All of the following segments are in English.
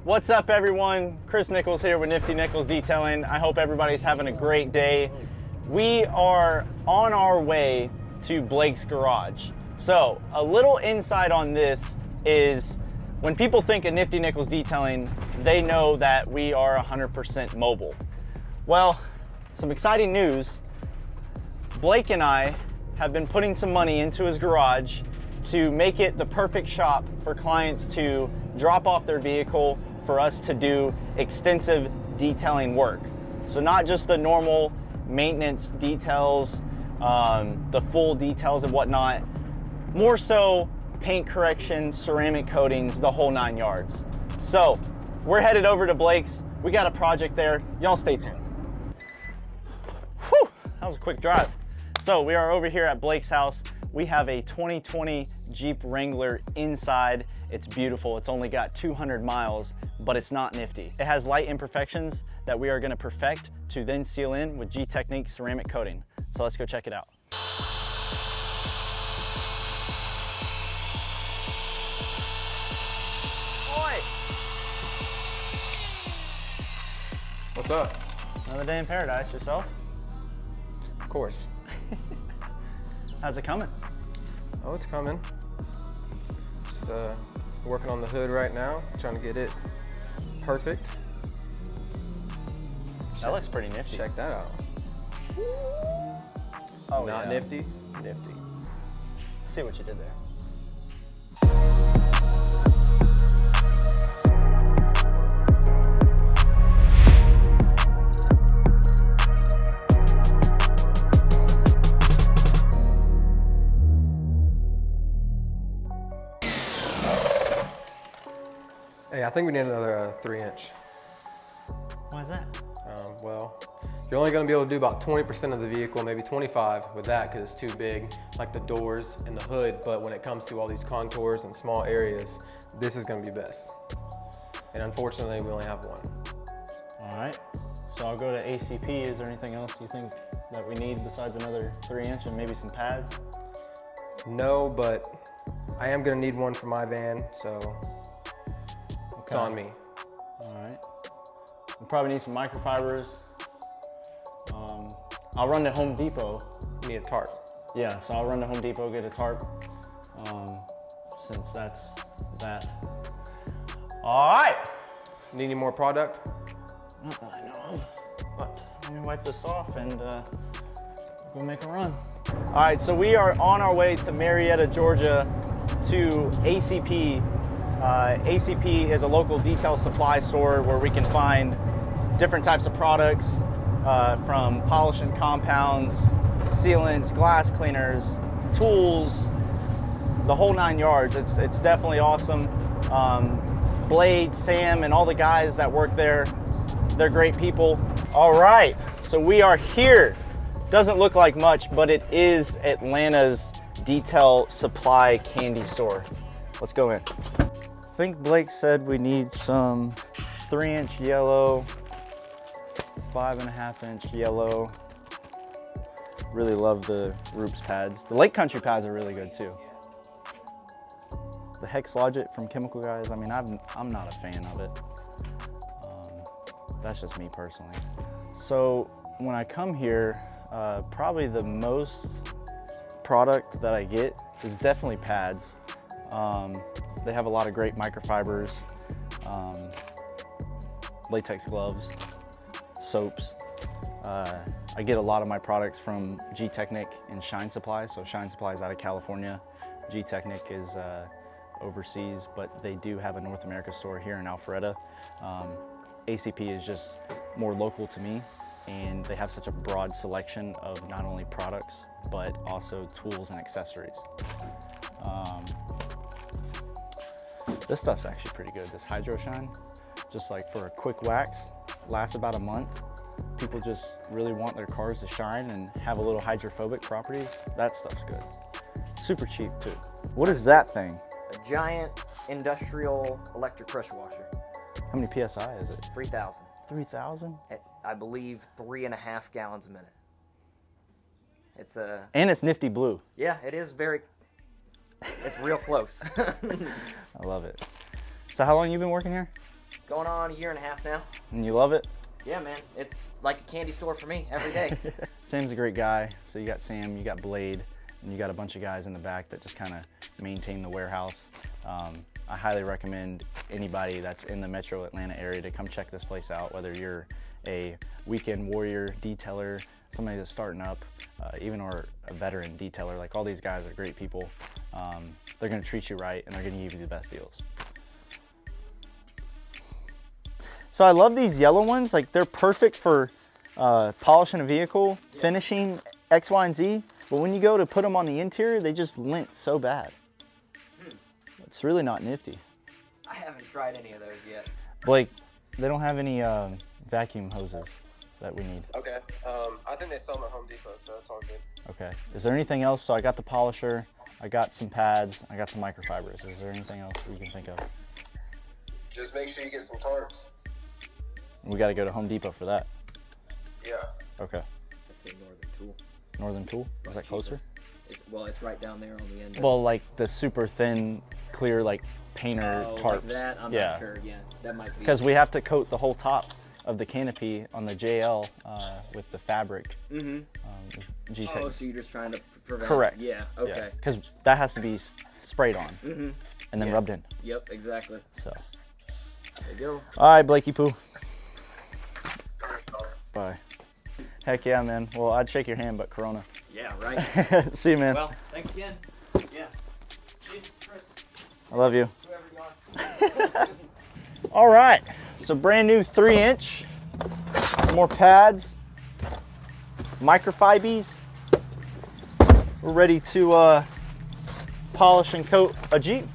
What's up everyone? Chris Nichols here with Nifty Nichols Detailing. I hope everybody's having a great day. We are on our way to Blake's garage. So a little insight on this is when people think of Nifty Nichols Detailing, they know that we are 100% mobile. Well, some exciting news. Blake and I have been putting some money into his garage to make it the perfect shop for clients to drop off their vehicle for us to do extensive detailing work. So not just the normal maintenance details, the full details and whatnot, more so paint corrections, ceramic coatings, the whole 9 yards. So we're headed over to Blake's. We got a project there. Y'all stay tuned. Whew, that was a quick drive. So we are over here at Blake's house. We have a 2020 Jeep Wrangler inside. It's beautiful. It's only got 200 miles, but it's not nifty. It has light imperfections that we are gonna perfect to then seal in with GTECHNIQ ceramic coating. So let's go check it out. Oi! What's up? Another day in paradise. Yourself? Of course. How's it coming? Oh, it's coming. Just working on the hood right now, trying to get it perfect. That looks pretty nifty. Check that out. Oh, Not yeah. nifty. Nifty. See what you did there. Hey, I think we need another 3-inch. Why is that? Well, you're only going to be able to do about 20% of the vehicle, maybe 25 with that because it's too big, like the doors and the hood. But when it comes to all these contours and small areas, this is going to be best. And unfortunately, we only have one. All right, so I'll go to ACP. Is there anything else you think that we need besides another 3-inch and maybe some pads? No, but I am going to need one for my van, so it's on me. All right. We probably need some microfibers. I'll run to Home Depot. You need a tarp. Yeah, so I'll run to Home Depot, get a tarp, since that's that. All right. Need any more product? Not that I know of, but let me wipe this off and go make a run. All right, so we are on our way to Marietta, Georgia to ACP. ACP is a local detail supply store where we can find different types of products from polishing compounds, sealants, glass cleaners, tools, the whole 9 yards. It's definitely awesome. Blade, Sam, and all the guys that work there, they're great people. All right, so we are here. Doesn't look like much, but it is Atlanta's detail supply candy store. Let's go in. I think Blake said we need some 3-inch yellow, 5.5-inch yellow. Really love the Roops pads. The Lake Country pads are really good too. The Hex Logic from Chemical Guys, I mean, I'm not a fan of it. That's just me personally. So when I come here, probably the most product that I get is definitely pads. They have a lot of great microfibers, latex gloves, soaps. I get a lot of my products from GTECHNIQ and Shine Supply. So Shine Supply is out of California. GTECHNIQ is overseas, but they do have a North America store here in Alpharetta. ACP is just more local to me, and they have such a broad selection of not only products, but also tools and accessories. This stuff's actually pretty good. This Hydro Shine, just like for a quick wax, lasts about a month. People just really want their cars to shine and have a little hydrophobic properties. That stuff's good. Super cheap too. What is that thing? A giant industrial electric pressure washer. How many PSI is it? 3,000. 3,000? I believe 3.5 gallons a minute. It's a... And it's nifty blue. Yeah, it is very... It's real close. I love it. So how long you been working here? Going on a year and a half now. And you love it? Yeah, man. It's like a candy store for me every day. Sam's a great guy. So you got Sam, you got Blade, and you got a bunch of guys in the back that just kind of maintain the warehouse. I highly recommend anybody that's in the metro Atlanta area to come check this place out, whether you're a weekend warrior detailer, somebody that's starting up, even or a veteran detailer. Like, all these guys are great people. They're gonna treat you right and they're gonna give you the best deals. So I love these yellow ones. Like, they're perfect for polishing a vehicle, finishing X, Y, and Z. But when you go to put them on the interior, they just lint so bad. It's really not nifty. I haven't tried any of those yet. Blake, they don't have any vacuum hoses that we need. Okay. I think they sell them at Home Depot, so that's all good. Okay. Is there anything else? So I got the polisher, I got some pads, I got some microfibers. Is there anything else we can think of? Just make sure you get some tarps. We got to go to Home Depot for that. Yeah. Okay. Let's say Northern Tool. Northern Tool? Is that closer? Well, it's right down there on the end. Well, like the super thin, clear, like painter tarps. Like that? I'm not sure. Yeah, that might be. Because we have to coat the whole top of the canopy on the JL with the fabric. GTECHNIQ. Oh, so you're just trying to prevent. Correct. Yeah. Okay. Because that has to be sprayed on and then rubbed in. Yep. Exactly. So. There you go. All right, Blakey Poo. Bye. Heck yeah, man. Well, I'd shake your hand, but Corona. Yeah. Right. See you, man. Well, thanks again. Yeah. See you, Chris. I love you. Whoever you are. All right. So brand new 3-inch. Some more pads. Microfibers. We're ready to polish and coat a Jeep.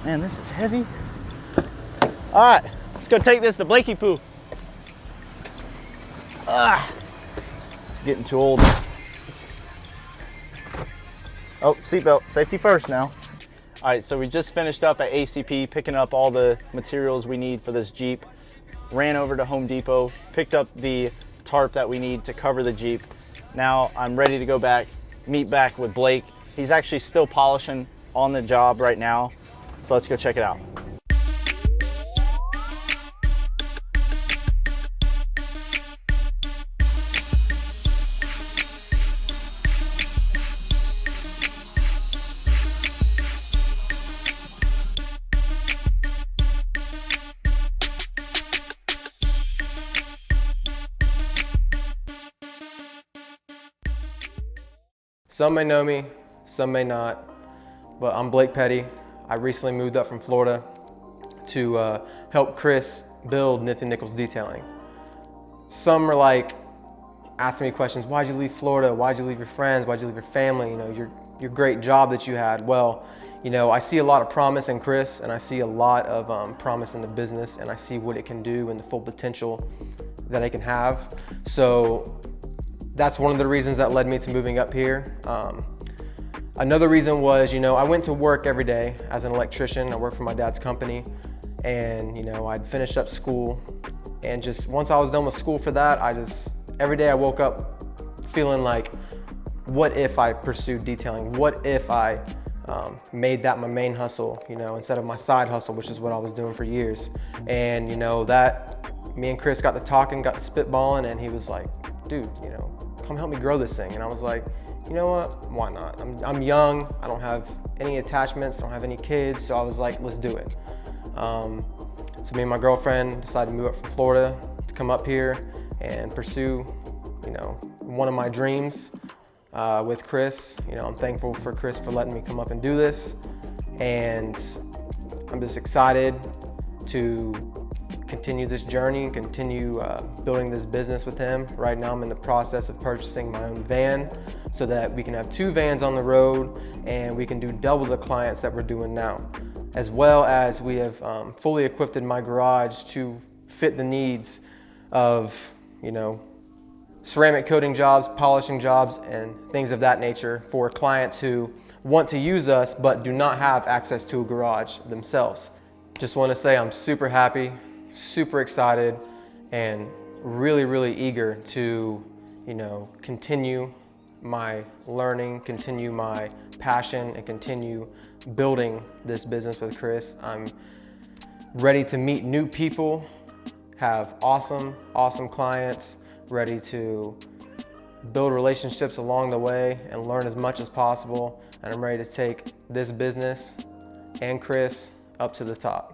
Man, this is heavy. All right, let's go take this to Blakey Poo. Getting too old. Oh, seatbelt, safety first now. All right, so we just finished up at ACP, picking up all the materials we need for this Jeep. Ran over to Home Depot, picked up the tarp that we need to cover the Jeep. Now I'm ready to go back, meet back with Blake. He's actually still polishing on the job right now. So let's go check it out. Some may know me, some may not, but I'm Blake Petty. I recently moved up from Florida to help Chris build Nifty Nichols Detailing. Some are like asking me questions, why'd you leave Florida? Why'd you leave your friends? Why'd you leave your family? You know, your great job that you had. Well, you know, I see a lot of promise in Chris, and I see a lot of promise in the business, and I see what it can do and the full potential that it can have. So that's one of the reasons that led me to moving up here. Another reason was, you know, I went to work every day as an electrician. I worked for my dad's company, and, you know, I'd finished up school, and just once I was done with school for that, every day I woke up feeling like, what if I pursued detailing? What if I made that my main hustle, you know, instead of my side hustle, which is what I was doing for years. And, you know, me and Chris got to talking, got to spitballing, and he was like, dude, you know, come help me grow this thing. And I was like, you know what, why not? I'm young, I don't have any attachments, don't have any kids, so I was like, let's do it. So me and my girlfriend decided to move up from Florida to come up here and pursue, you know, one of my dreams with Chris. You know, I'm thankful for Chris for letting me come up and do this, and I'm just excited to continue this journey and continue building this business with him. Right now I'm in the process of purchasing my own van so that we can have 2 vans on the road and we can do double the clients that we're doing now. As well as we have fully equipped my garage to fit the needs of, you know, ceramic coating jobs, polishing jobs, and things of that nature for clients who want to use us but do not have access to a garage themselves. Just want to say I'm super happy, super excited, and really eager to, continue my learning, continue my passion, and continue building this business with Chris. I'm ready to meet new people, have awesome clients, ready to build relationships along the way and learn as much as possible. And I'm ready to take this business and Chris up to the top.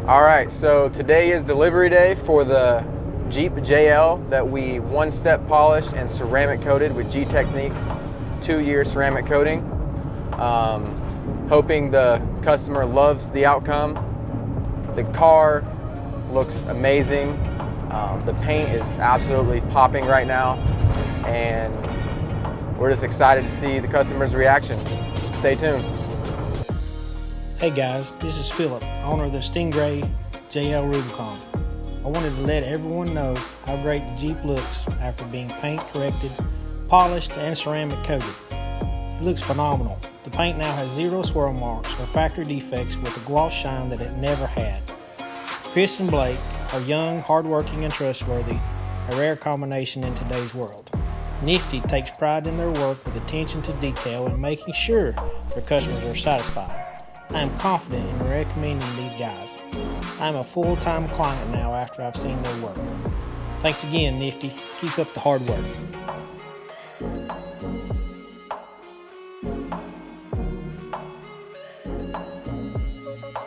All right, so today is delivery day for the Jeep JL that we one-step polished and ceramic coated with GTECHNIQ's 2-year ceramic coating. Hoping the customer loves the outcome. The car looks amazing. The paint is absolutely popping right now, and we're just excited to see the customer's reaction. Stay tuned. Hey guys, this is Philip, owner of the Stingray JL Rubicon. I wanted to let everyone know how great the Jeep looks after being paint corrected, polished, and ceramic coated. It looks phenomenal. The paint now has 0 swirl marks or factory defects with a gloss shine that it never had. Chris and Blake are young, hardworking, and trustworthy, a rare combination in today's world. Nifty takes pride in their work with attention to detail and making sure their customers are satisfied. I am confident in recommending these guys. I am a full-time client now after I've seen their work. Thanks again, Nifty. Keep up the hard work.